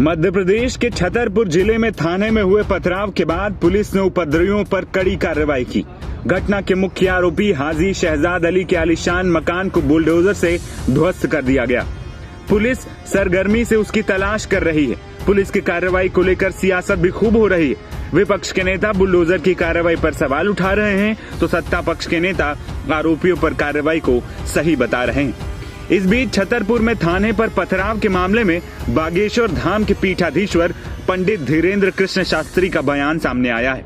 मध्य प्रदेश के छतरपुर जिले में थाने में हुए पथराव के बाद पुलिस ने उपद्रवियों पर कड़ी कार्रवाई की। घटना के मुख्य आरोपी हाजी शहजाद अली के आलीशान मकान को बुलडोजर से ध्वस्त कर दिया गया। पुलिस सरगर्मी से उसकी तलाश कर रही है। पुलिस की कार्रवाई को लेकर सियासत भी खूब हो रही है। विपक्ष के नेता बुलडोजर की कार्रवाई पर सवाल उठा रहे हैं तो सत्ता पक्ष के नेता आरोपियों पर कार्रवाई को सही बता रहे हैं। इस बीच छतरपुर में थाने पर पथराव के मामले में बागेश्वर धाम के पीठाधीश्वर पंडित धीरेन्द्र कृष्ण शास्त्री का बयान सामने आया है।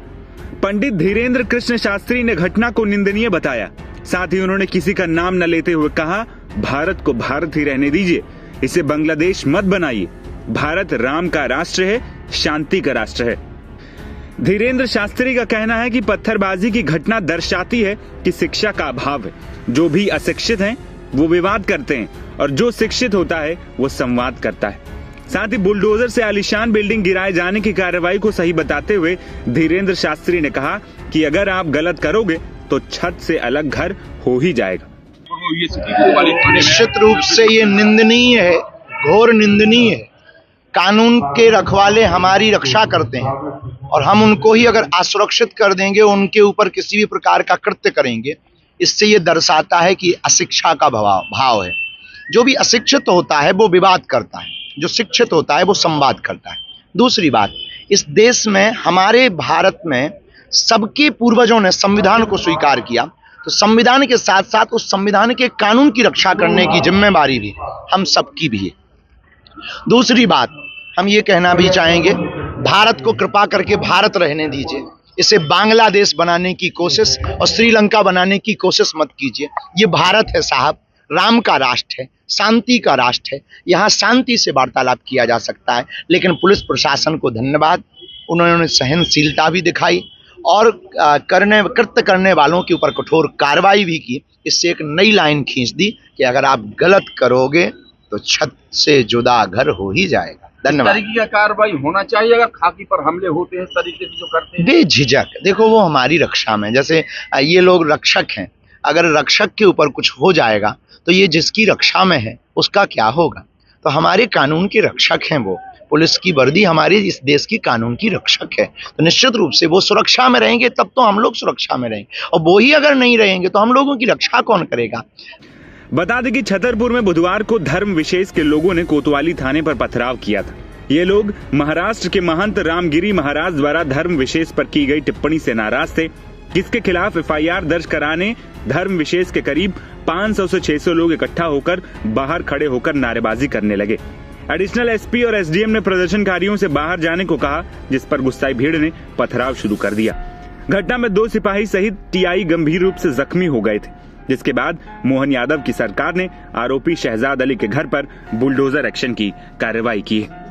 पंडित धीरेन्द्र कृष्ण शास्त्री ने घटना को निंदनीय बताया। साथ ही उन्होंने किसी का नाम न लेते हुए कहा, भारत को भारत ही रहने दीजिए, इसे बांग्लादेश मत बनाइए। भारत राम का राष्ट्र है, शांति का राष्ट्र है। धीरेन्द्र शास्त्री का कहना है कि पत्थरबाजी की घटना दर्शाती है कि शिक्षा का अभाव है। जो भी अशिक्षित हैं वो विवाद करते हैं और जो शिक्षित होता है वो संवाद करता है। साथ ही बुलडोजर से आलीशान बिल्डिंग गिराए जाने की कार्रवाई को सही बताते हुए धीरेन्द्र शास्त्री ने कहा कि अगर आप गलत करोगे तो छत से अलग घर हो ही जाएगा। निश्चित रूप से ये निंदनीय है, घोर निंदनीय है। कानून के रखवाले हमारी रक्षा करते हैं और हम उनको ही अगर असुरक्षित कर देंगे, उनके ऊपर किसी भी प्रकार का कृत्य करेंगे, इससे ये दर्शाता है कि अशिक्षा का भाव है। जो भी अशिक्षित होता है वो विवाद करता है, जो शिक्षित होता है वो संवाद करता है। दूसरी बात, इस देश में, हमारे भारत में सबके पूर्वजों ने संविधान को स्वीकार किया, तो संविधान के साथ साथ उस संविधान के कानून की रक्षा करने की जिम्मेदारी भी हम सबकी भी है। दूसरी बात, हम ये कहना भी चाहेंगे, भारत को कृपा करके भारत रहने दीजिए, इसे बांग्लादेश बनाने की कोशिश और श्रीलंका बनाने की कोशिश मत कीजिए। ये भारत है साहब, राम का राष्ट्र है, शांति का राष्ट्र है। यहाँ शांति से वार्तालाप किया जा सकता है। लेकिन पुलिस प्रशासन को धन्यवाद, उन्होंने सहनशीलता भी दिखाई और कृत्य करने वालों के ऊपर कठोर कार्रवाई भी की। इससे एक नई लाइन खींच दी कि अगर आप गलत करोगे तो छत से जुदा घर हो ही जाएगा। धन्यवाद। तरीके का कार्रवाई होना चाहिए अगर खाकी पर हमले होते हैं, इस तरीके से जो करते हैं बेझिझक। देखो, वो हमारी रक्षा में, जैसे ये लोग रक्षक हैं, अगर रक्षक के ऊपर कुछ हो जाएगा तो ये जिसकी रक्षा में है उसका क्या होगा। तो हमारे कानून के रक्षक हैं वो, पुलिस की वर्दी हमारे इस देश की कानून की रक्षक है। तो निश्चित रूप से वो सुरक्षा में रहेंगे तब तो हम लोग सुरक्षा में रहेंगे, और वो ही अगर नहीं रहेंगे तो हम लोगों की रक्षा कौन करेगा। बता दें कि छतरपुर में बुधवार को धर्म विशेष के लोगों ने कोतवाली थाने पर पथराव किया था। ये लोग महाराष्ट्र के महंत रामगिरी महाराज द्वारा धर्म विशेष पर की गई टिप्पणी से नाराज थे, जिसके खिलाफ एफआईआर दर्ज कराने धर्म विशेष के करीब 500 से 600 लोग इकट्ठा होकर बाहर खड़े होकर नारेबाजी करने लगे। एडिशनल एसपी और एसडीएम ने प्रदर्शनकारियों से बाहर जाने को कहा, जिस पर गुस्साई भीड़ ने पथराव शुरू कर दिया। घटना में 2 सिपाही सहित टीआई गंभीर रूप से जख्मी हो गए थे, जिसके बाद मोहन यादव की सरकार ने आरोपी शहजाद अली के घर पर बुलडोजर एक्शन की कार्रवाई की है।